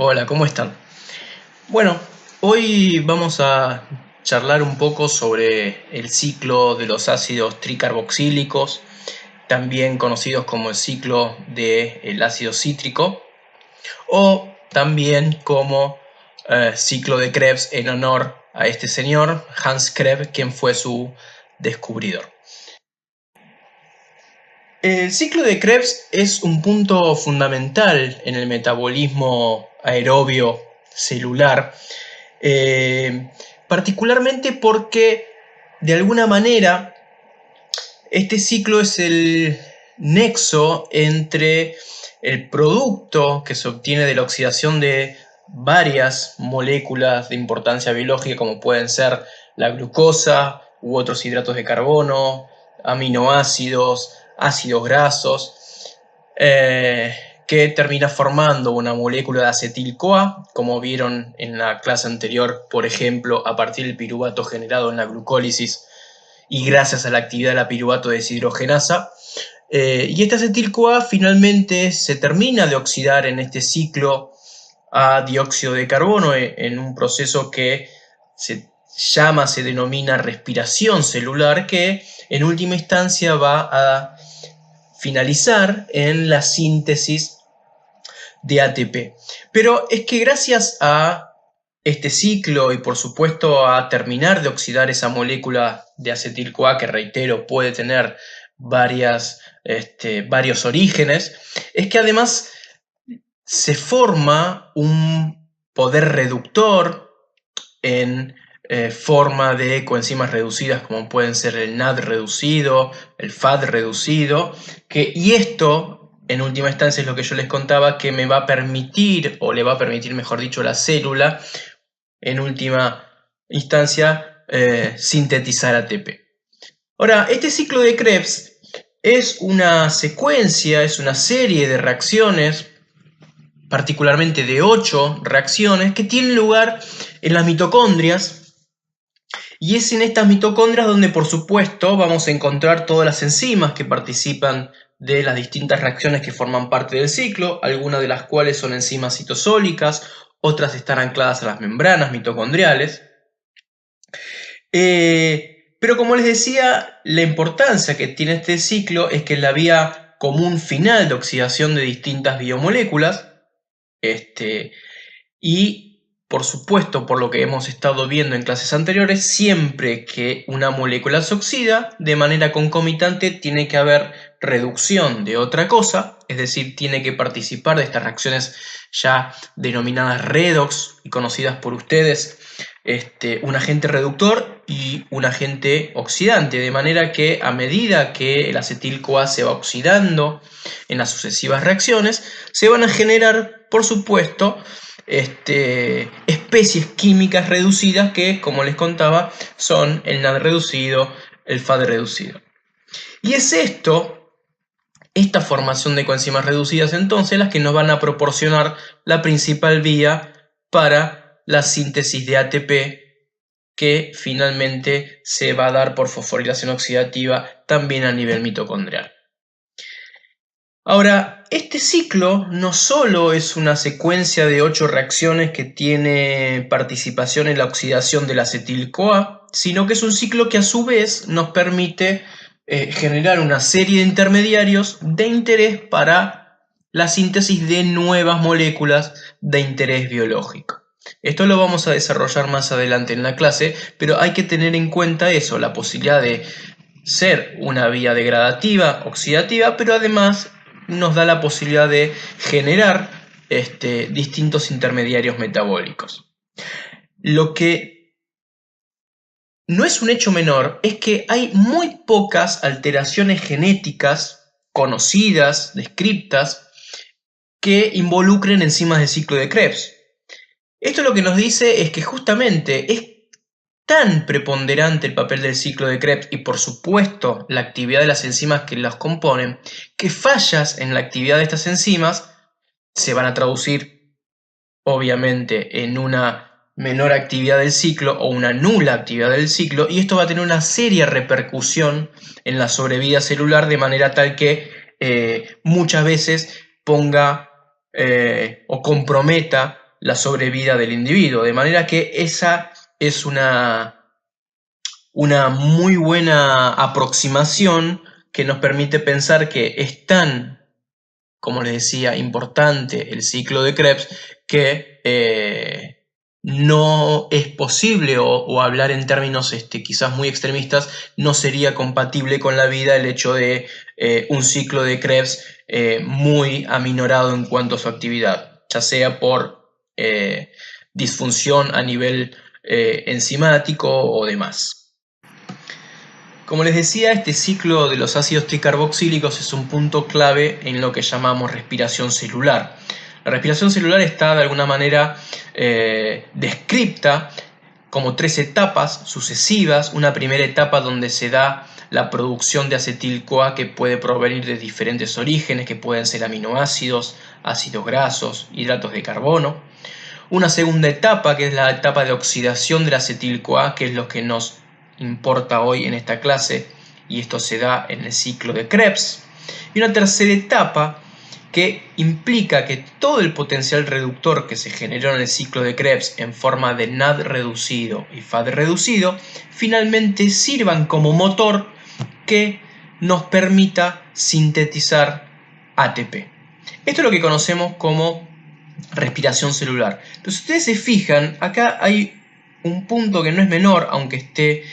Hola, ¿cómo están? Bueno, hoy vamos a charlar un poco sobre el ciclo de los ácidos tricarboxílicos, también conocidos como el ciclo del ácido cítrico, o también como ciclo de Krebs en honor a este señor, Hans Krebs, quien fue su descubridor. El ciclo de Krebs es un punto fundamental en el metabolismo aerobio celular, eh, particularmente porque de alguna manera este ciclo es el nexo entre el producto que se obtiene de la oxidación de varias moléculas de importancia biológica, como pueden ser la glucosa u otros hidratos de carbono, aminoácidos, ácidos grasos, que termina formando una molécula de acetil-CoA, como vieron en la clase anterior, por ejemplo, a partir del piruvato generado en la glucólisis y gracias a la actividad de la piruvato deshidrogenasa. Y este acetil-CoA finalmente se termina de oxidar en este ciclo a dióxido de carbono en un proceso que se denomina respiración celular, que en última instancia va a finalizar en la síntesis de ATP. Pero es que gracias a este ciclo y por supuesto a terminar de oxidar esa molécula de acetil-CoA, que reitero puede tener varios orígenes, es que además se forma un poder reductor en forma de coenzimas reducidas como pueden ser el NAD reducido, el FAD reducido, y esto en última instancia es lo que yo les contaba, que me va a permitir, o le va a permitir mejor dicho a la célula, en última instancia, sintetizar ATP. Ahora, este ciclo de Krebs es una secuencia, es una serie de reacciones, particularmente de 8 reacciones, que tienen lugar en las mitocondrias. Y es en estas mitocondrias donde, por supuesto, vamos a encontrar todas las enzimas que participan de las distintas reacciones que forman parte del ciclo, algunas de las cuales son enzimas citosólicas, otras están ancladas a las membranas mitocondriales. Pero como les decía, la importancia que tiene este ciclo es que es la vía común final de oxidación de distintas biomoléculas, y por supuesto, por lo que hemos estado viendo en clases anteriores, siempre que una molécula se oxida, de manera concomitante tiene que haber reducción de otra cosa, es decir, tiene que participar de estas reacciones ya denominadas redox y conocidas por ustedes, un agente reductor y un agente oxidante, de manera que a medida que el acetil-CoA se va oxidando en las sucesivas reacciones, se van a generar, por supuesto, especies químicas reducidas que, como les contaba, son el NAD reducido, el FAD reducido. Y es esta formación de coenzimas reducidas entonces las que nos van a proporcionar la principal vía para la síntesis de ATP, que finalmente se va a dar por fosforilación oxidativa también a nivel mitocondrial. Ahora, este ciclo no solo es una secuencia de 8 reacciones que tiene participación en la oxidación del acetil-CoA, sino que es un ciclo que a su vez nos permite generar una serie de intermediarios de interés para la síntesis de nuevas moléculas de interés biológico. Esto lo vamos a desarrollar más adelante en la clase, pero hay que tener en cuenta eso, la posibilidad de ser una vía degradativa, oxidativa, pero además nos da la posibilidad de generar distintos intermediarios metabólicos. Lo que no es un hecho menor es que hay muy pocas alteraciones genéticas conocidas, descritas, que involucren enzimas del ciclo de Krebs. Esto lo que nos dice es que justamente es tan preponderante el papel del ciclo de Krebs y por supuesto la actividad de las enzimas que las componen, que fallas en la actividad de estas enzimas se van a traducir obviamente en una menor actividad del ciclo o una nula actividad del ciclo, y esto va a tener una seria repercusión en la sobrevida celular, de manera tal que muchas veces ponga o comprometa la sobrevida del individuo. De manera que esa es una muy buena aproximación que nos permite pensar que es tan, como les decía, importante el ciclo de Krebs que no es posible, o hablar en términos quizás muy extremistas, no sería compatible con la vida el hecho de un ciclo de Krebs muy aminorado en cuanto a su actividad, ya sea por disfunción a nivel enzimático o demás. Como les decía, este ciclo de los ácidos tricarboxílicos es un punto clave en lo que llamamos respiración celular. La respiración celular está de alguna manera descripta como 3 etapas sucesivas. Una primera etapa donde se da la producción de acetil-CoA, que puede provenir de diferentes orígenes, que pueden ser aminoácidos, ácidos grasos, hidratos de carbono. Una segunda etapa, que es la etapa de oxidación del acetil-CoA, que es lo que nos importa hoy en esta clase, y esto se da en el ciclo de Krebs. Y una tercera etapa que implica que todo el potencial reductor que se generó en el ciclo de Krebs en forma de NAD reducido y FAD reducido finalmente sirvan como motor que nos permita sintetizar ATP. Esto es lo que conocemos como respiración celular. Pero si ustedes se fijan, acá hay un punto que no es menor, aunque esté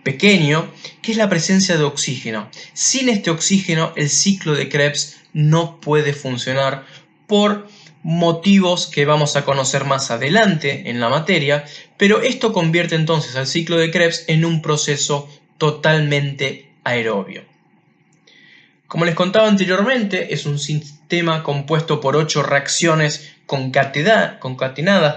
pequeño, que es la presencia de oxígeno. Sin este oxígeno, el ciclo de Krebs no puede funcionar por motivos que vamos a conocer más adelante en la materia, pero esto convierte entonces al ciclo de Krebs en un proceso totalmente aerobio. Como les contaba anteriormente, es un sistema compuesto por 8 reacciones concatenadas.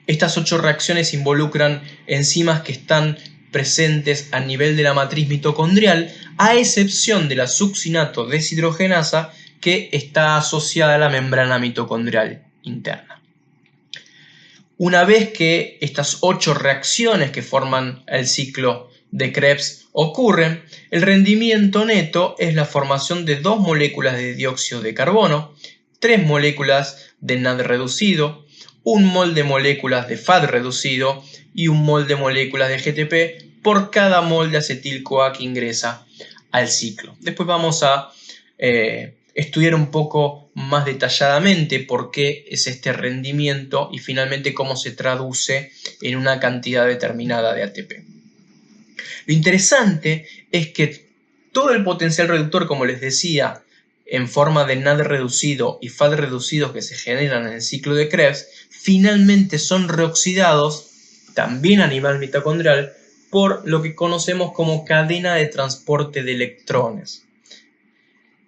Estas 8 reacciones involucran enzimas que están presentes a nivel de la matriz mitocondrial, a excepción de la succinato deshidrogenasa, que está asociada a la membrana mitocondrial interna. Una vez que estas 8 reacciones que forman el ciclo de Krebs ocurren, el rendimiento neto es la formación de 2 moléculas de dióxido de carbono, 3 moléculas de NAD reducido, 1 mol de moléculas de FAD reducido y 1 mol de moléculas de GTP por cada mol de acetil-CoA que ingresa al ciclo. Después vamos a estudiar un poco más detalladamente por qué es este rendimiento y finalmente cómo se traduce en una cantidad determinada de ATP. Lo interesante es que todo el potencial reductor, como les decía, en forma de NAD reducido y FAD reducidos que se generan en el ciclo de Krebs, finalmente son reoxidados, también a nivel mitocondrial, por lo que conocemos como cadena de transporte de electrones.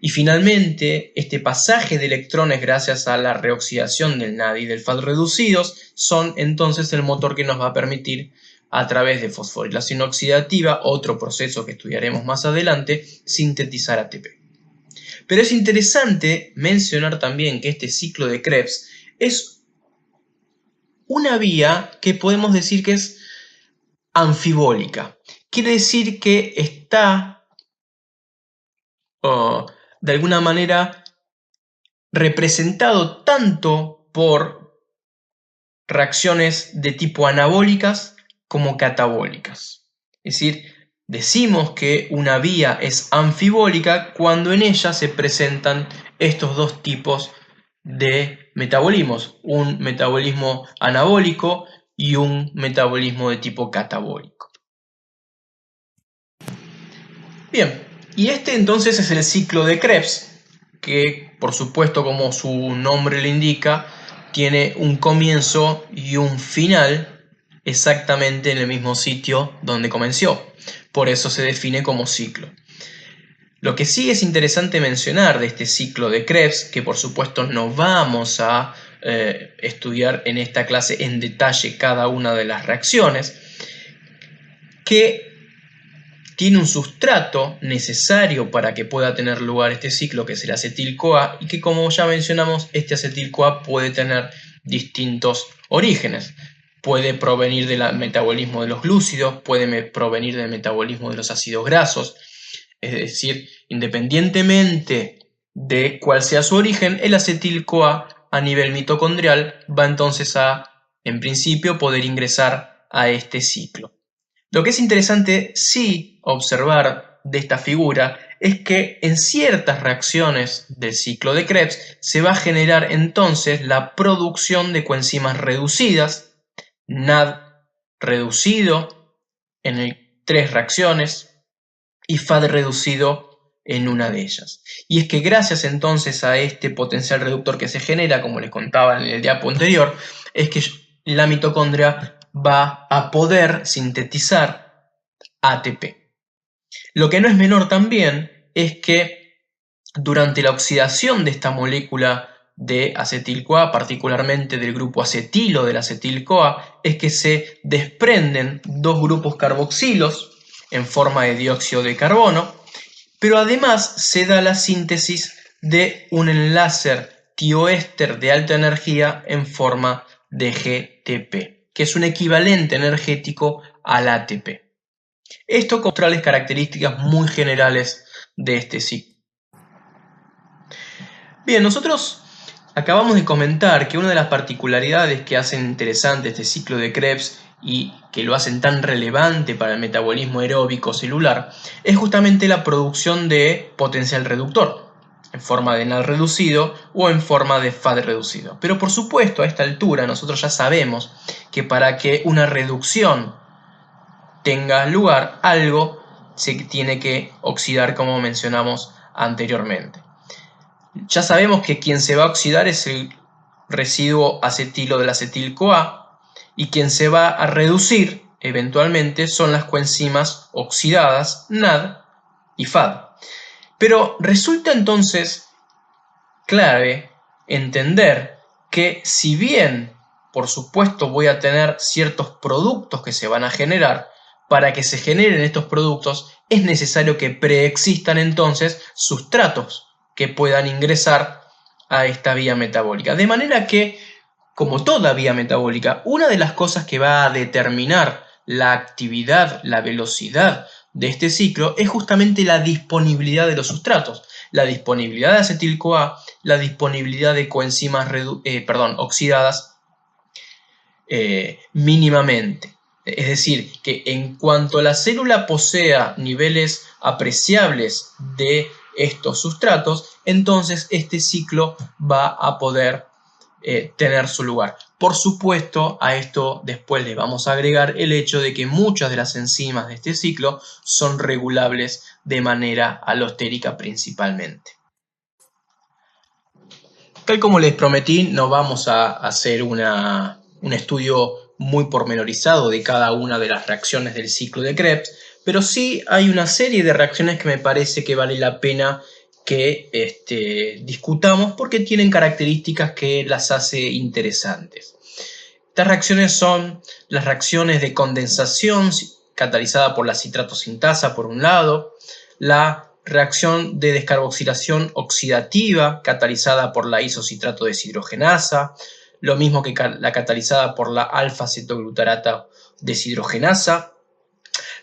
Y finalmente, este pasaje de electrones gracias a la reoxidación del NAD y del FAD reducidos son entonces el motor que nos va a permitir, a través de fosforilación oxidativa, otro proceso que estudiaremos más adelante, sintetizar ATP. Pero es interesante mencionar también que este ciclo de Krebs es una vía que podemos decir que es anfibólica. Quiere decir que está de alguna manera representado tanto por reacciones de tipo anabólicas como catabólicas. Es decir, decimos que una vía es anfibólica cuando en ella se presentan estos dos tipos de metabolismos, un metabolismo anabólico y un metabolismo de tipo catabólico. Bien, y este entonces es el ciclo de Krebs, que por supuesto, como su nombre le indica, tiene un comienzo y un final exactamente en el mismo sitio donde comenzó. Por eso se define como ciclo. Lo que sí es interesante mencionar de este ciclo de Krebs, que por supuesto no vamos a estudiar en esta clase en detalle cada una de las reacciones, que tiene un sustrato necesario para que pueda tener lugar este ciclo, que es el acetil-CoA, y que, como ya mencionamos, este acetil-CoA puede tener distintos orígenes. Puede provenir del metabolismo de los glúcidos, puede provenir del metabolismo de los ácidos grasos. Es decir, independientemente de cuál sea su origen, el acetil-CoA a nivel mitocondrial va entonces a, en principio, poder ingresar a este ciclo. Lo que es interesante sí observar de esta figura es que en ciertas reacciones del ciclo de Krebs se va a generar entonces la producción de coenzimas reducidas, NAD reducido en 3 reacciones y FAD reducido en una de ellas. Y es que gracias entonces a este potencial reductor que se genera, como les contaba en el diapo anterior, es que la mitocondria va a poder sintetizar ATP. Lo que no es menor también es que durante la oxidación de esta molécula de acetil-CoA, particularmente del grupo acetilo del acetil-CoA, es que se desprenden 2 grupos carboxilos en forma de dióxido de carbono, pero además se da la síntesis de un enlace tioéster de alta energía en forma de GTP, que es un equivalente energético al ATP. Esto con tales características muy generales de este ciclo. Bien, nosotros acabamos de comentar que una de las particularidades que hacen interesante este ciclo de Krebs y que lo hacen tan relevante para el metabolismo aeróbico celular es justamente la producción de potencial reductor en forma de NAD reducido o en forma de FAD reducido. Pero por supuesto, a esta altura nosotros ya sabemos que para que una reducción tenga lugar, algo se tiene que oxidar, como mencionamos anteriormente. Ya sabemos que quien se va a oxidar es el residuo acetilo del acetil-CoA y quien se va a reducir eventualmente son las coenzimas oxidadas NAD y FAD. Pero resulta entonces clave entender que si bien, por supuesto, voy a tener ciertos productos que se van a generar, para que se generen estos productos es necesario que preexistan entonces sustratos que puedan ingresar a esta vía metabólica. De manera que, como toda vía metabólica, una de las cosas que va a determinar la actividad, la velocidad de este ciclo es justamente la disponibilidad de los sustratos, la disponibilidad de acetil-CoA, la disponibilidad de coenzimas oxidadas mínimamente. Es decir, que en cuanto la célula posea niveles apreciables de estos sustratos, entonces este ciclo va a poder tener su lugar. Por supuesto, a esto después le vamos a agregar el hecho de que muchas de las enzimas de este ciclo son regulables de manera alostérica principalmente. Tal como les prometí, no vamos a hacer un estudio muy pormenorizado de cada una de las reacciones del ciclo de Krebs, pero sí hay una serie de reacciones que me parece que vale la pena que discutamos porque tienen características que las hace interesantes. Estas reacciones son las reacciones de condensación catalizada por la citrato sintasa por un lado, la reacción de descarboxilación oxidativa catalizada por la isocitrato deshidrogenasa, lo mismo que la catalizada por la alfa-cetoglutarata deshidrogenasa,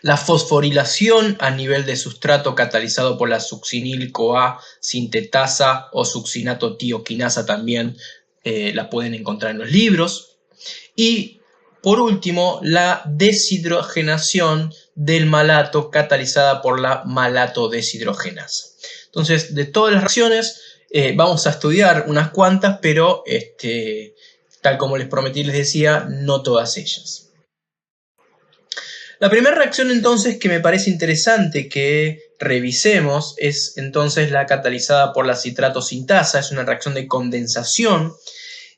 la fosforilación a nivel de sustrato catalizado por la succinil-CoA sintetasa o succinato-tioquinasa también la pueden encontrar en los libros. Y por último, la deshidrogenación del malato catalizada por la malato deshidrogenasa. Entonces, de todas las reacciones vamos a estudiar unas cuantas, pero tal como les prometí, les decía, no todas ellas. La primera reacción entonces que me parece interesante que revisemos es entonces la catalizada por la citrato sintasa, es una reacción de condensación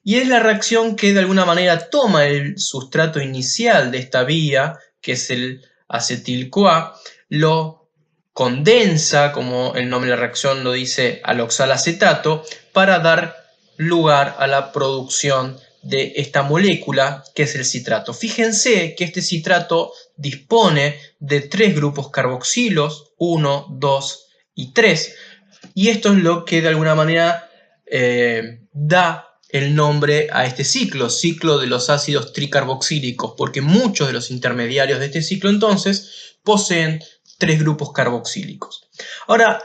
y es la reacción que de alguna manera toma el sustrato inicial de esta vía, que es el acetil-CoA, lo condensa, como el nombre de la reacción lo dice, al oxalacetato, para dar lugar a la producción de esta molécula que es el citrato. Fíjense que este citrato dispone de 3 grupos carboxilos, 1, 2 y 3, y esto es lo que de alguna manera da el nombre a este ciclo de los ácidos tricarboxílicos, porque muchos de los intermediarios de este ciclo entonces poseen 3 grupos carboxílicos. Ahora,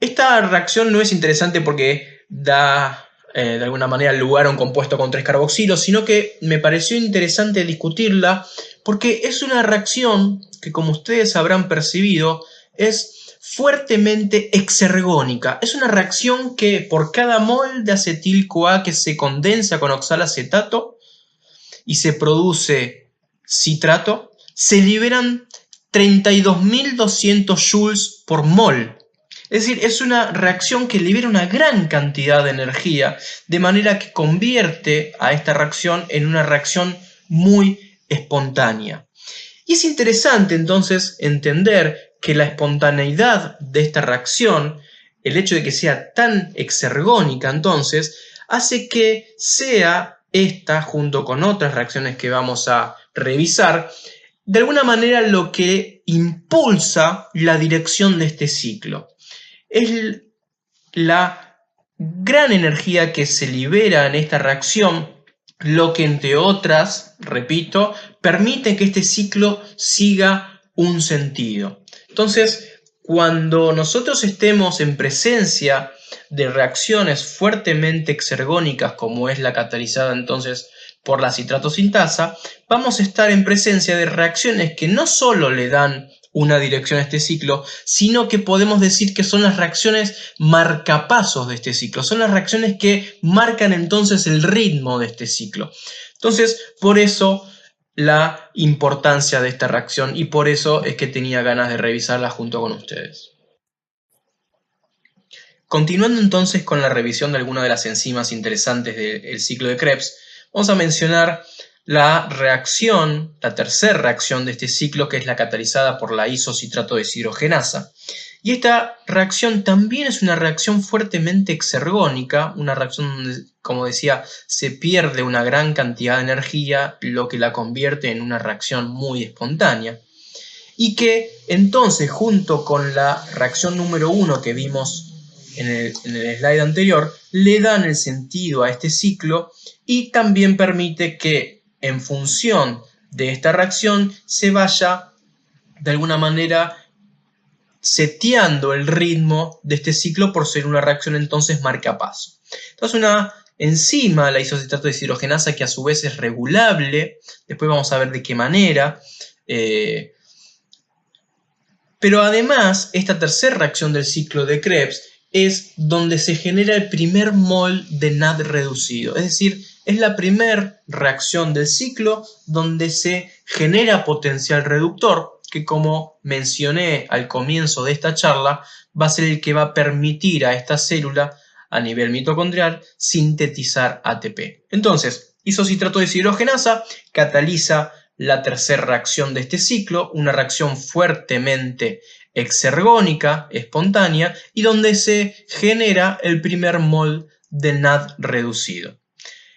esta reacción no es interesante porque da de alguna manera lugar a un compuesto con 3 carboxilos, sino que me pareció interesante discutirla porque es una reacción que, como ustedes habrán percibido, es fuertemente exergónica. Es una reacción que por cada mol de acetil-CoA que se condensa con oxalacetato y se produce citrato, se liberan 32.200 joules por mol. Es decir, es una reacción que libera una gran cantidad de energía, de manera que convierte a esta reacción en una reacción muy espontánea. Y es interesante entonces entender que la espontaneidad de esta reacción, el hecho de que sea tan exergónica entonces, hace que sea esta, junto con otras reacciones que vamos a revisar, de alguna manera lo que impulsa la dirección de este ciclo. Es la gran energía que se libera en esta reacción lo que, entre otras, repito, permite que este ciclo siga un sentido. Entonces, cuando nosotros estemos en presencia de reacciones fuertemente exergónicas, como es la catalizada entonces por la citratosintasa, vamos a estar en presencia de reacciones que no solo le dan una dirección a este ciclo, sino que podemos decir que son las reacciones marcapasos de este ciclo, son las reacciones que marcan entonces el ritmo de este ciclo. Entonces, por eso la importancia de esta reacción y por eso es que tenía ganas de revisarla junto con ustedes. Continuando entonces con la revisión de algunas de las enzimas interesantes del ciclo de Krebs, vamos a mencionar la reacción, la tercera reacción de este ciclo, que es la catalizada por la isocitrato deshidrogenasa. Y esta reacción también es una reacción fuertemente exergónica, una reacción donde, como decía, se pierde una gran cantidad de energía, lo que la convierte en una reacción muy espontánea. Y que entonces, junto con la reacción número 1 que vimos en el slide anterior, le dan el sentido a este ciclo y también permite que en función de esta reacción se vaya de alguna manera seteando el ritmo de este ciclo por ser una reacción entonces marcapaso. Entonces una enzima, la isocitrato deshidrogenasa, que a su vez es regulable, después vamos a ver de qué manera, pero además esta tercera reacción del ciclo de Krebs es donde se genera el primer mol de NAD reducido, es decir, es la primera reacción del ciclo donde se genera potencial reductor, que como mencioné al comienzo de esta charla, va a ser el que va a permitir a esta célula a nivel mitocondrial sintetizar ATP. Entonces, isocitrato deshidrogenasa cataliza la tercera reacción de este ciclo, una reacción fuertemente exergónica, espontánea, y donde se genera el primer mol de NAD reducido.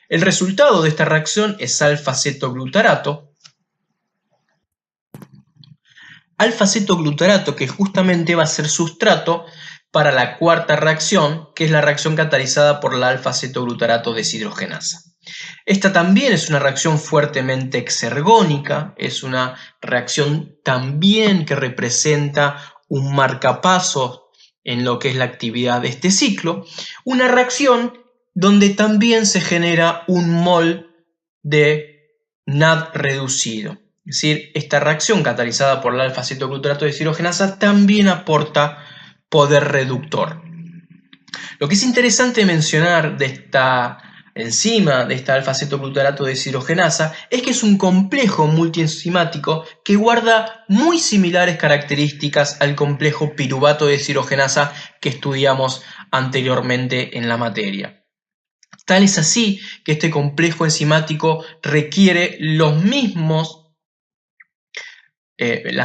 El resultado de esta reacción es alfa-cetoglutarato. Alfa-cetoglutarato que justamente va a ser sustrato para la cuarta reacción, que es la reacción catalizada por la alfa-cetoglutarato deshidrogenasa. Esta también es una reacción fuertemente exergónica, es una reacción también que representa un marcapaso en lo que es la actividad de este ciclo, una reacción donde también se genera un mol de NAD reducido. Es decir, esta reacción catalizada por la alfa-cetoglutarato deshidrogenasa también aporta poder reductor. Lo que es interesante mencionar de esta enzima, de esta alfa-cetoglutarato deshidrogenasa, es que es un complejo multienzimático que guarda muy similares características al complejo piruvato deshidrogenasa que estudiamos anteriormente en la materia. Tal es así que este complejo enzimático requiere las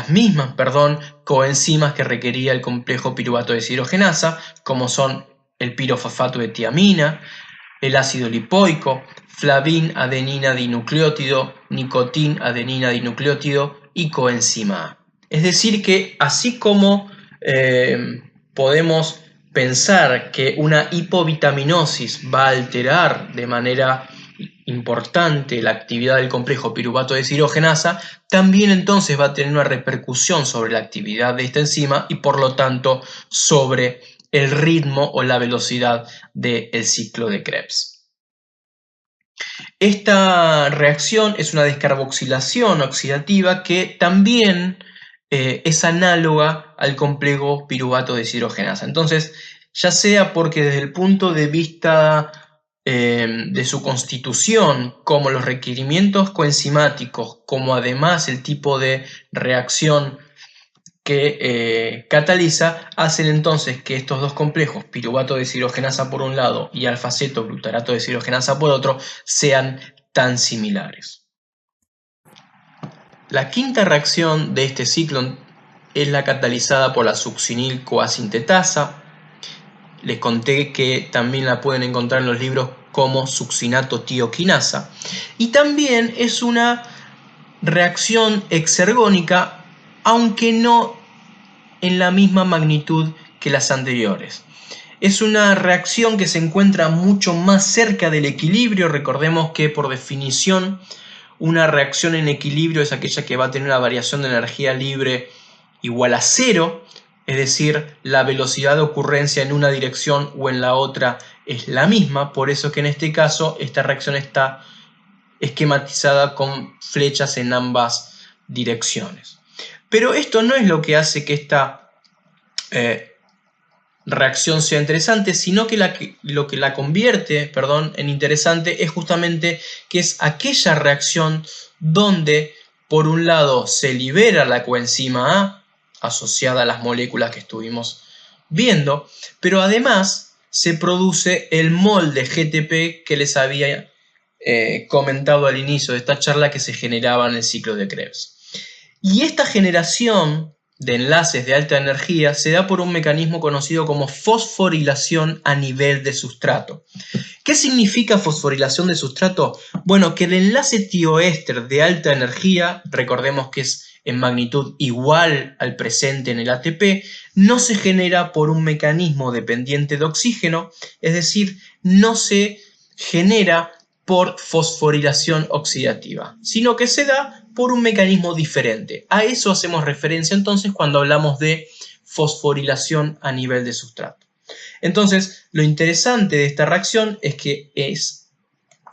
mismas coenzimas que requería el complejo piruvato deshidrogenasa, como son el pirofosfato de tiamina, el ácido lipoico, flavin adenina dinucleótido, nicotin adenina dinucleótido y coenzima A. Es decir que así como podemos pensar que una hipovitaminosis va a alterar de manera importante la actividad del complejo piruvato deshidrogenasa, también entonces va a tener una repercusión sobre la actividad de esta enzima y por lo tanto sobre el ritmo o la velocidad del ciclo de Krebs. Esta reacción es una descarboxilación oxidativa que también es análoga al complejo piruvato deshidrogenasa. Entonces, ya sea porque desde el punto de vista de su constitución, como los requerimientos coenzimáticos, como además el tipo de reacción que cataliza, hacen entonces que estos dos complejos, piruvato deshidrogenasa por un lado y alfa-ceto glutarato deshidrogenasa por otro, sean tan similares. La quinta reacción de este ciclo es la catalizada por la succinil-CoA sintetasa. Les conté que también la pueden encontrar en los libros como succinato tioquinasa. Y también es una reacción exergónica, aunque no en la misma magnitud que las anteriores. Es una reacción que se encuentra mucho más cerca del equilibrio. Recordemos que por definición una reacción en equilibrio es aquella que va a tener una variación de energía libre igual a cero, es decir, la velocidad de ocurrencia en una dirección o en la otra es la misma. Por eso que en este caso esta reacción está esquematizada con flechas en ambas direcciones. Pero esto no es lo que hace que esta reacción sea interesante, sino que lo que la convierte, en interesante es justamente que es aquella reacción donde por un lado se libera la coenzima A asociada a las moléculas que estuvimos viendo, pero además se produce el mol de GTP que les había comentado al inicio de esta charla que se generaba en el ciclo de Krebs. Y esta generación de enlaces de alta energía se da por un mecanismo conocido como fosforilación a nivel de sustrato. ¿Qué significa fosforilación de sustrato? Bueno, que el enlace tioéster de alta energía, recordemos que es en magnitud igual al presente en el ATP, no se genera por un mecanismo dependiente de oxígeno, es decir, no se genera por fosforilación oxidativa, sino que se da por un mecanismo diferente. A eso hacemos referencia entonces cuando hablamos de fosforilación a nivel de sustrato. Entonces, lo interesante de esta reacción es que es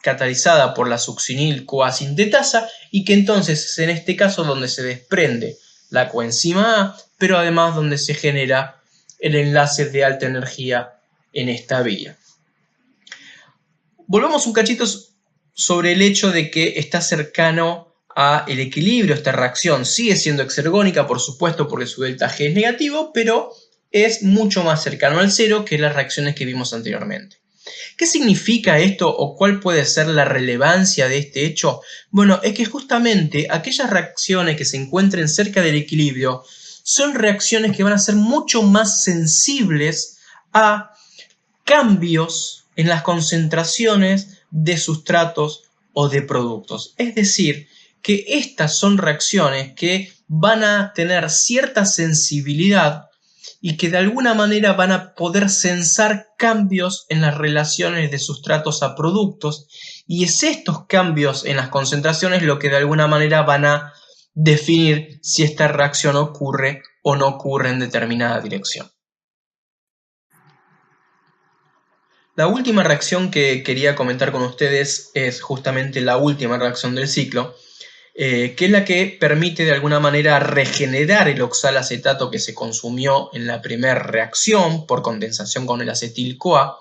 catalizada por la succinil-CoA sintetasa y que entonces es en este caso donde se desprende la coenzima A, pero además donde se genera el enlace de alta energía en esta vía. Volvamos un cachito sobre el hecho de que está cercano al equilibrio esta reacción. Sigue siendo exergónica, por supuesto, porque su delta G es negativo, pero es mucho más cercano al cero que las reacciones que vimos anteriormente. ¿Qué significa esto o cuál puede ser la relevancia de este hecho? Bueno, es que justamente aquellas reacciones que se encuentren cerca del equilibrio son reacciones que van a ser mucho más sensibles a cambios en las concentraciones de sustratos o de productos. Es decir, que estas son reacciones que van a tener cierta sensibilidad y que de alguna manera van a poder censar cambios en las relaciones de sustratos a productos, y es estos cambios en las concentraciones lo que de alguna manera van a definir si esta reacción ocurre o no ocurre en determinada dirección. La última reacción que quería comentar con ustedes es justamente la última reacción del ciclo, que es la que permite de alguna manera regenerar el oxalacetato que se consumió en la primera reacción por condensación con el acetil-CoA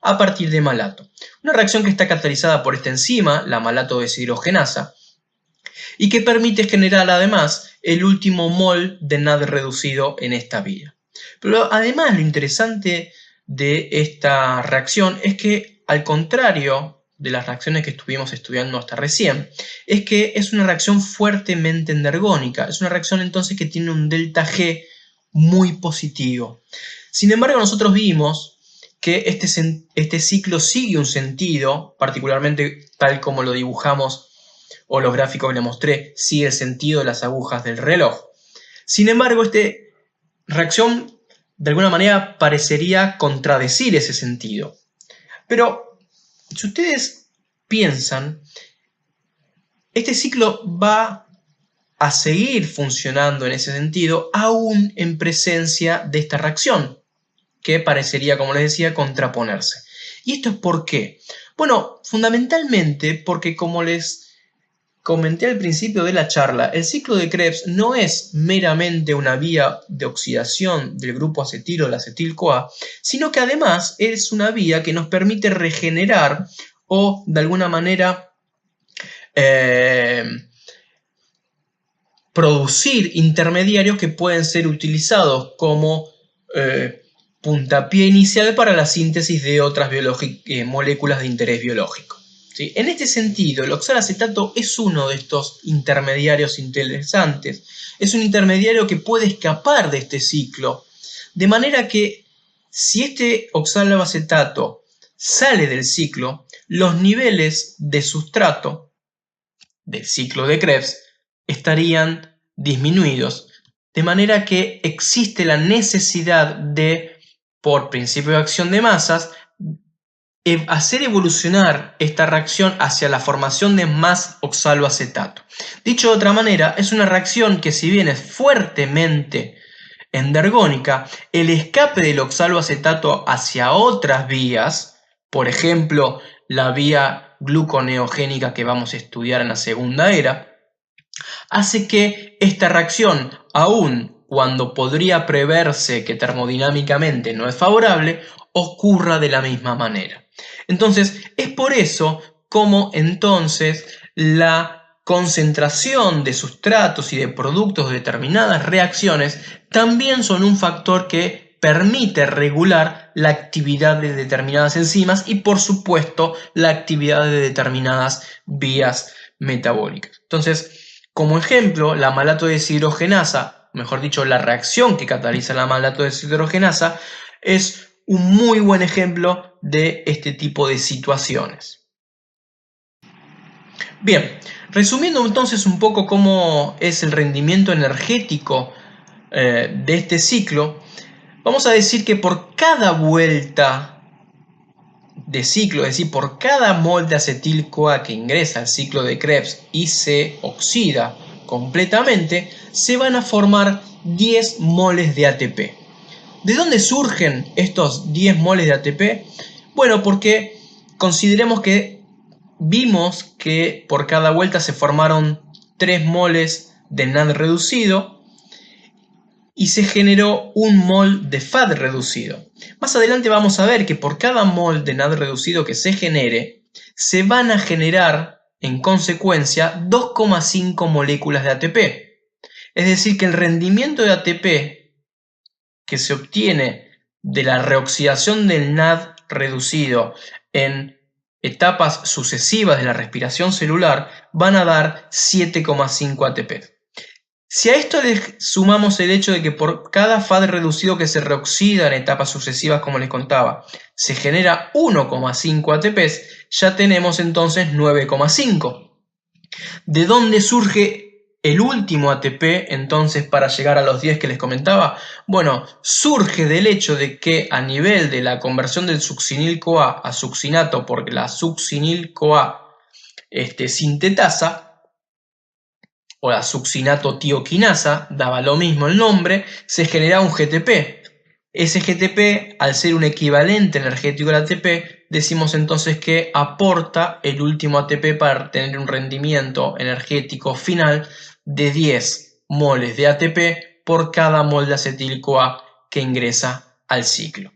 a partir de malato. Una reacción que está catalizada por esta enzima, la malato deshidrogenasa, y que permite generar además el último mol de NAD reducido en esta vía. Pero además lo interesante de esta reacción es que, al contrario de las reacciones que estuvimos estudiando hasta recién, es que es una reacción fuertemente endergónica. Es una reacción entonces que tiene un delta G muy positivo. Sin embargo, nosotros vimos que este ciclo sigue un sentido, particularmente tal como lo dibujamos o los gráficos que le mostré, sigue el sentido de las agujas del reloj. Sin embargo, esta reacción de alguna manera parecería contradecir ese sentido. Pero si ustedes piensan, este ciclo va a seguir funcionando en ese sentido aún en presencia de esta reacción. que parecería, como les decía, contraponerse. ¿Y esto es por qué? Bueno, fundamentalmente porque, como les comenté al principio de la charla, el ciclo de Krebs no es meramente una vía de oxidación del grupo acetilo, la acetil-CoA, sino que además es una vía que nos permite regenerar o de alguna manera producir intermediarios que pueden ser utilizados como puntapié inicial para la síntesis de otras moléculas de interés biológico. ¿Sí? En este sentido, el oxalacetato es uno de estos intermediarios interesantes. Es un intermediario que puede escapar de este ciclo, de manera que si este oxalacetato sale del ciclo, los niveles de sustrato del ciclo de Krebs estarían disminuidos, de manera que existe la necesidad de, por principio de acción de masas, hacer evolucionar esta reacción hacia la formación de más oxaloacetato. Dicho de otra manera, es una reacción que, si bien es fuertemente endergónica, el escape del oxaloacetato hacia otras vías, por ejemplo, la vía gluconeogénica que vamos a estudiar en la segunda era, hace que esta reacción, aun cuando podría preverse que termodinámicamente no es favorable, ocurra de la misma manera. Entonces, es por eso como entonces la concentración de sustratos y de productos de determinadas reacciones también son un factor que permite regular la actividad de determinadas enzimas y, por supuesto, la actividad de determinadas vías metabólicas. Entonces, como ejemplo, la malato deshidrogenasa, mejor dicho, la reacción que cataliza la malato deshidrogenasa, es un muy buen ejemplo de este tipo de situaciones. Bien, resumiendo entonces un poco cómo es el rendimiento energético de este ciclo, vamos a decir que por cada vuelta de ciclo, es decir, por cada mol de acetil-CoA que ingresa al ciclo de Krebs y se oxida completamente, se van a formar 10 moles de ATP. ¿De dónde surgen estos 10 moles de ATP? Bueno, porque consideremos que vimos que por cada vuelta se formaron 3 moles de NAD reducido y se generó un mol de FAD reducido. Más adelante vamos a ver que por cada mol de NAD reducido que se genere, se van a generar en consecuencia 2,5 moléculas de ATP. Es decir, que el rendimiento de ATP que se obtiene de la reoxidación del NAD reducido en etapas sucesivas de la respiración celular van a dar 7,5 ATP. Si a esto le sumamos el hecho de que por cada FAD reducido que se reoxida en etapas sucesivas, como les contaba, se genera 1,5 ATPs, ya tenemos entonces 9,5. ¿De dónde surge el último ATP entonces para llegar a los 10 que les comentaba? Bueno, surge del hecho de que a nivel de la conversión del succinil-CoA a succinato, porque la succinil-CoA sintetasa, o la succinato-tioquinasa, daba lo mismo el nombre, se genera un GTP. Ese GTP, al ser un equivalente energético al ATP, decimos entonces que aporta el último ATP para tener un rendimiento energético final de 10 moles de ATP por cada mol de acetil-CoA que ingresa al ciclo.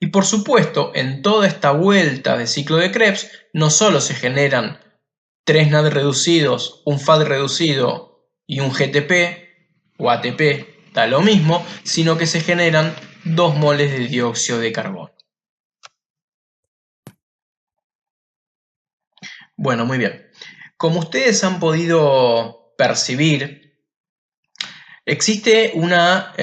Y por supuesto, en toda esta vuelta de ciclo de Krebs, no solo se generan 3 NAD reducidos, un FAD reducido y un GTP o ATP, da lo mismo, sino que se generan 2 moles de dióxido de carbono. Bueno, muy bien. Como ustedes han podido percibir, existe una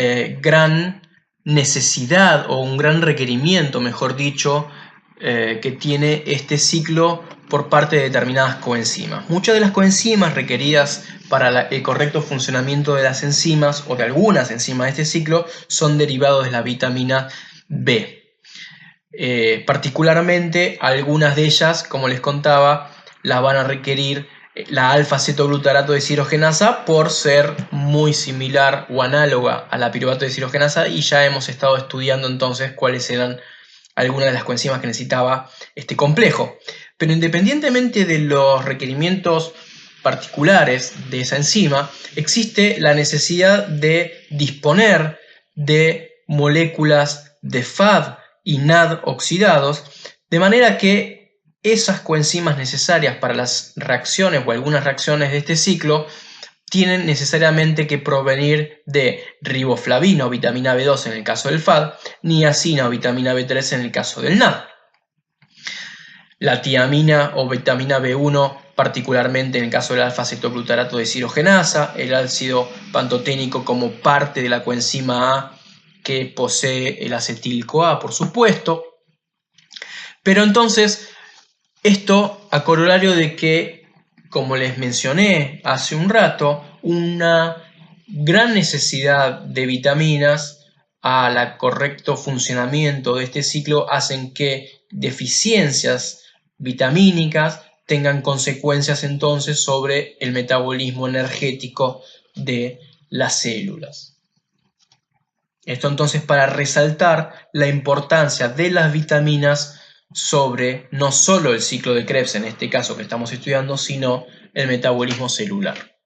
gran necesidad o un gran requerimiento, mejor dicho, que tiene este ciclo por parte de determinadas coenzimas. Muchas de las coenzimas requeridas para el correcto funcionamiento de las enzimas o de algunas enzimas de este ciclo son derivados de la vitamina B. Particularmente algunas de ellas, como les contaba, las van a requerir la alfa-cetoglutarato deshidrogenasa por ser muy similar o análoga a la piruvato deshidrogenasa, y ya hemos estado estudiando entonces cuáles eran algunas de las coenzimas que necesitaba este complejo. Pero independientemente de los requerimientos particulares de esa enzima, existe la necesidad de disponer de moléculas de FAD y NAD oxidados, de manera que esas coenzimas necesarias para las reacciones o algunas reacciones de este ciclo tienen necesariamente que provenir de riboflavina o vitamina B2 en el caso del FAD, niacina o vitamina B3 en el caso del NAD. La tiamina o vitamina B1 particularmente en el caso del alfa-cetoglutarato deshidrogenasa, el ácido pantoténico como parte de la coenzima A que posee el acetil-CoA, por supuesto. Pero entonces, esto a corolario de que, como les mencioné hace un rato, una gran necesidad de vitaminas al correcto funcionamiento de este ciclo hacen que deficiencias vitamínicas tengan consecuencias entonces sobre el metabolismo energético de las células. Esto entonces para resaltar la importancia de las vitaminas sobre no solo el ciclo de Krebs, en este caso que estamos estudiando, sino el metabolismo celular.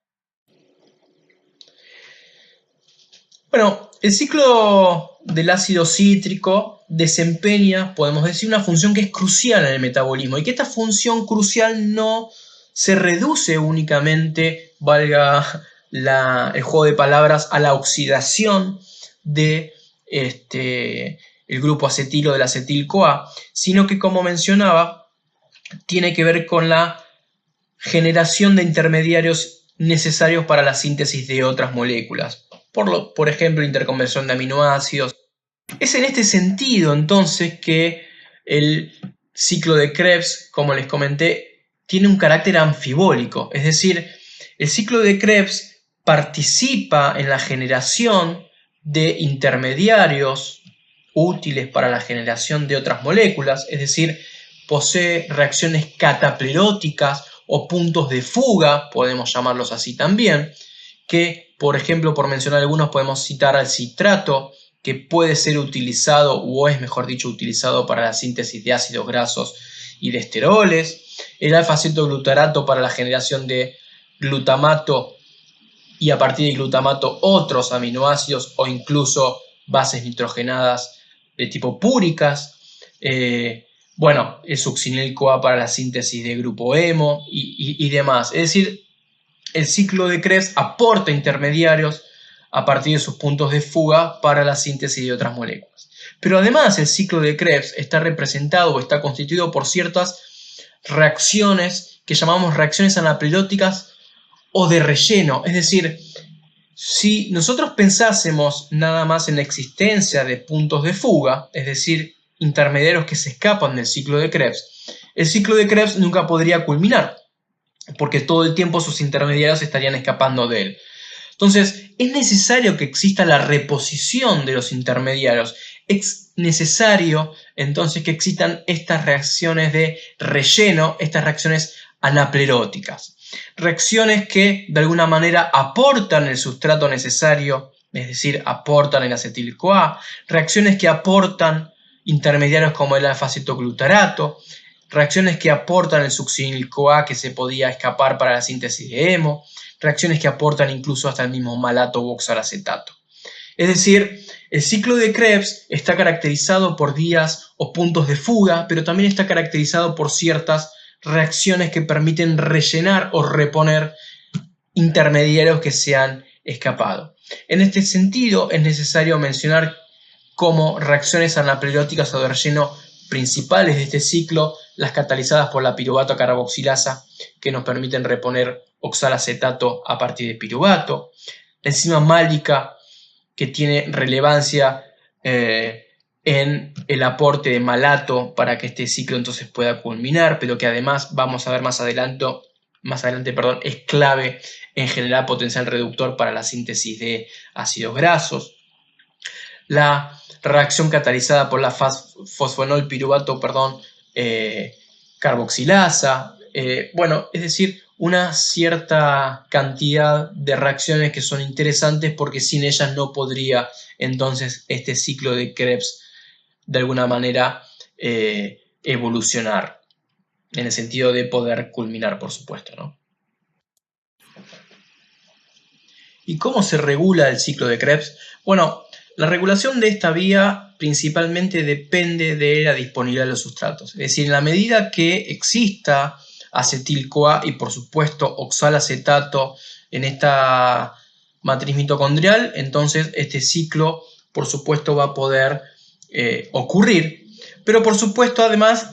Bueno, el ciclo del ácido cítrico desempeña, podemos decir, una función que es crucial en el metabolismo y que esta función crucial no se reduce únicamente, valga el juego de palabras, a la oxidación de el grupo acetilo del acetil-CoA, sino que, como mencionaba, tiene que ver con la generación de intermediarios necesarios para la síntesis de otras moléculas. Por ejemplo, interconversión de aminoácidos. Es en este sentido, entonces, que el ciclo de Krebs, como les comenté, tiene un carácter anfibólico. Es decir, el ciclo de Krebs participa en la generación de intermediarios útiles para la generación de otras moléculas, es decir, posee reacciones catapleróticas o puntos de fuga, podemos llamarlos así también, que, por ejemplo, por mencionar algunos, podemos citar al citrato, que puede ser utilizado, o es mejor dicho, utilizado para la síntesis de ácidos grasos y de esteroles, el alfa-cetoglutarato para la generación de glutamato y a partir del glutamato otros aminoácidos o incluso bases nitrogenadas de tipo púricas, bueno, el succinil-CoA para la síntesis de grupo hemo y demás. Es decir, el ciclo de Krebs aporta intermediarios a partir de sus puntos de fuga para la síntesis de otras moléculas. Pero además el ciclo de Krebs está representado o está constituido por ciertas reacciones que llamamos reacciones anapleróticas o de relleno. Es decir, si nosotros pensásemos nada más en la existencia de puntos de fuga, es decir, intermediarios que se escapan del ciclo de Krebs, el ciclo de Krebs nunca podría culminar, porque todo el tiempo sus intermediarios estarían escapando de él. Entonces, es necesario que exista la reposición de los intermediarios. Es necesario, entonces, que existan estas reacciones de relleno, estas reacciones anapleróticas. Reacciones que, de alguna manera, aportan el sustrato necesario, es decir, aportan el acetil-CoA. Reacciones que aportan intermediarios como el alfa-cetoglutarato. Reacciones que aportan el succinil-CoA que se podía escapar para la síntesis de hemo. Reacciones que aportan incluso hasta el mismo malato u oxalacetato. Es decir, el ciclo de Krebs está caracterizado por vías o puntos de fuga, pero también está caracterizado por ciertas reacciones que permiten rellenar o reponer intermediarios que se han escapado. En este sentido, es necesario mencionar como reacciones anapleróticas o de relleno principales de este ciclo las catalizadas por la piruvato carboxilasa, que nos permiten reponer oxalacetato a partir de piruvato, la enzima málica, que tiene relevancia en el aporte de malato para que este ciclo entonces pueda culminar, pero que además vamos a ver más adelante, es clave en generar potencial reductor para la síntesis de ácidos grasos. La reacción catalizada por la fosfonol piruvato carboxilasa, bueno, es decir, una cierta cantidad de reacciones que son interesantes porque sin ellas no podría entonces este ciclo de Krebs de alguna manera evolucionar, en el sentido de poder culminar, por supuesto, ¿no? ¿Y cómo se regula el ciclo de Krebs? Bueno, la regulación de esta vía principalmente depende de la disponibilidad de los sustratos. Es decir, en la medida que exista acetil-CoA y por supuesto oxalacetato en esta matriz mitocondrial, entonces este ciclo por supuesto va a poder ocurrir. Pero por supuesto además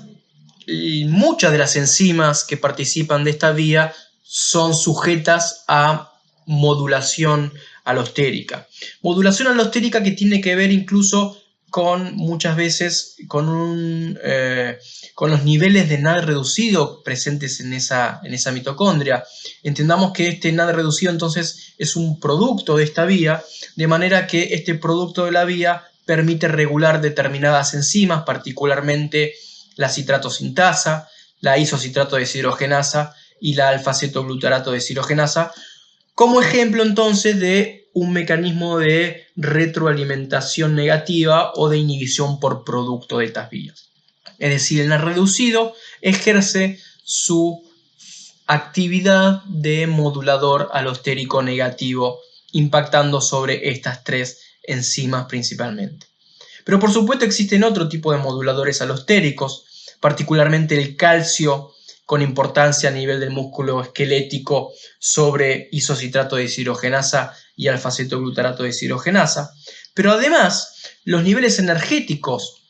muchas de las enzimas que participan de esta vía son sujetas a modulación alostérica. Modulación alostérica que tiene que ver incluso con muchas veces con los niveles de NAD reducido presentes en esa mitocondria. Entendamos que este NAD reducido entonces es un producto de esta vía, de manera que este producto de la vía permite regular determinadas enzimas, particularmente la citratosintasa, la isocitrato deshidrogenasa y la alfa-cetoglutarato deshidrogenasa, como ejemplo entonces de un mecanismo de retroalimentación negativa o de inhibición por producto de estas vías. Es decir, el NAD reducido ejerce su actividad de modulador alostérico negativo, impactando sobre estas tres enzimas principalmente. Pero por supuesto existen otro tipo de moduladores alostéricos, particularmente el calcio, con importancia a nivel del músculo esquelético sobre isocitrato deshidrogenasa y alfa-cetoglutarato deshidrogenasa. Pero además, los niveles energéticos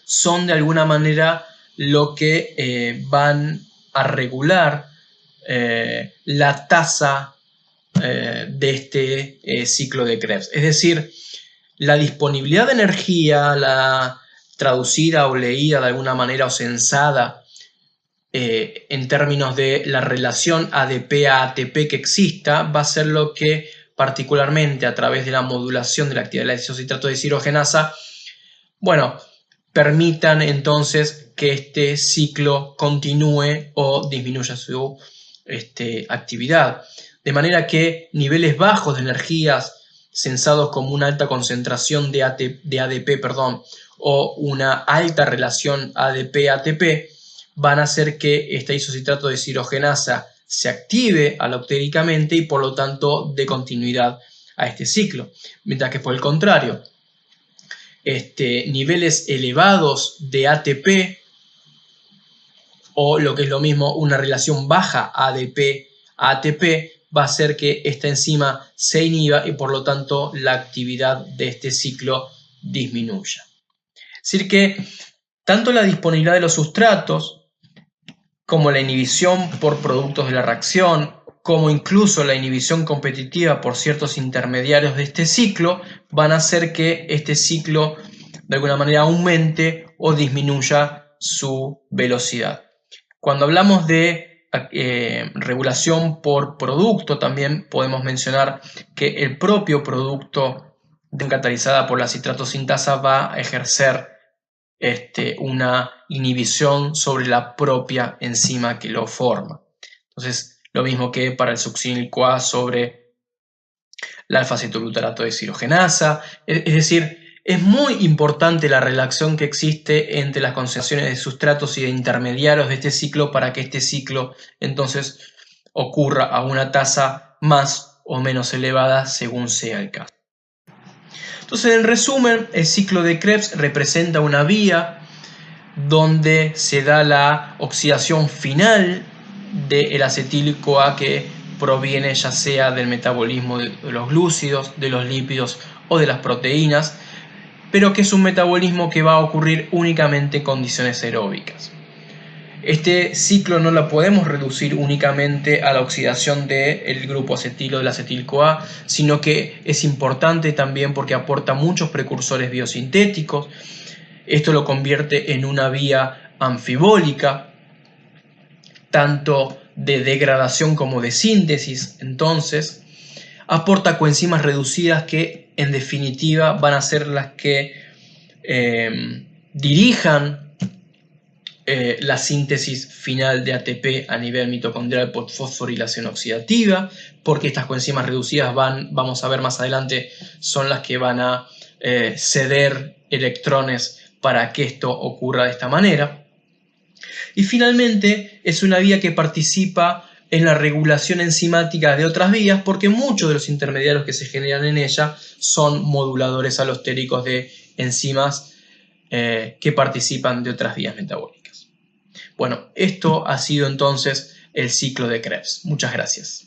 son de alguna manera lo que van a regular la tasa de este ciclo de Krebs. Es decir, la disponibilidad de energía, la traducida o leída de alguna manera o sensada en términos de la relación ADP a ATP que exista, va a ser lo que particularmente a través de la modulación de la actividad de la isocitrato deshidrogenasa, bueno, permitan entonces que este ciclo continúe o disminuya su actividad. De manera que niveles bajos de energías sensados como una alta concentración de ADP, o una alta relación ADP-ATP, van a hacer que esta isocitrato deshidrogenasa se active alostéricamente y por lo tanto dé continuidad a este ciclo. Mientras que por el contrario, niveles elevados de ATP o lo que es lo mismo una relación baja ADP-ATP va a hacer que esta enzima se inhiba y por lo tanto la actividad de este ciclo disminuya. Es decir que tanto la disponibilidad de los sustratos como la inhibición por productos de la reacción, como incluso la inhibición competitiva por ciertos intermediarios de este ciclo, van a hacer que este ciclo de alguna manera aumente o disminuya su velocidad. Cuando hablamos de regulación por producto, también podemos mencionar que el propio producto catalizada por la citratosintasa va a ejercer una inhibición sobre la propia enzima que lo forma. Entonces, lo mismo que para el succinil-CoA sobre la alfa-cetoglutarato deshidrogenasa. Es decir, es muy importante la relación que existe entre las concentraciones de sustratos y de intermediarios de este ciclo para que este ciclo entonces ocurra a una tasa más o menos elevada según sea el caso. Entonces, en resumen, el ciclo de Krebs representa una vía donde se da la oxidación final del acetil-CoA que proviene ya sea del metabolismo de los glúcidos, de los lípidos o de las proteínas, pero que es un metabolismo que va a ocurrir únicamente en condiciones aeróbicas. Este ciclo no lo podemos reducir únicamente a la oxidación del grupo acetilo del acetil-CoA, sino que es importante también porque aporta muchos precursores biosintéticos. Esto lo convierte en una vía anfibólica, tanto de degradación como de síntesis. Entonces, aporta coenzimas reducidas que en definitiva van a ser las que dirijan la síntesis final de ATP a nivel mitocondrial por fosforilación oxidativa, porque estas coenzimas reducidas vamos a ver más adelante, son las que van a ceder electrones para que esto ocurra de esta manera. Y finalmente es una vía que participa en la regulación enzimática de otras vías, porque muchos de los intermediarios que se generan en ella son moduladores alostéricos de enzimas que participan de otras vías metabólicas. Bueno, esto ha sido entonces el ciclo de Krebs. Muchas gracias.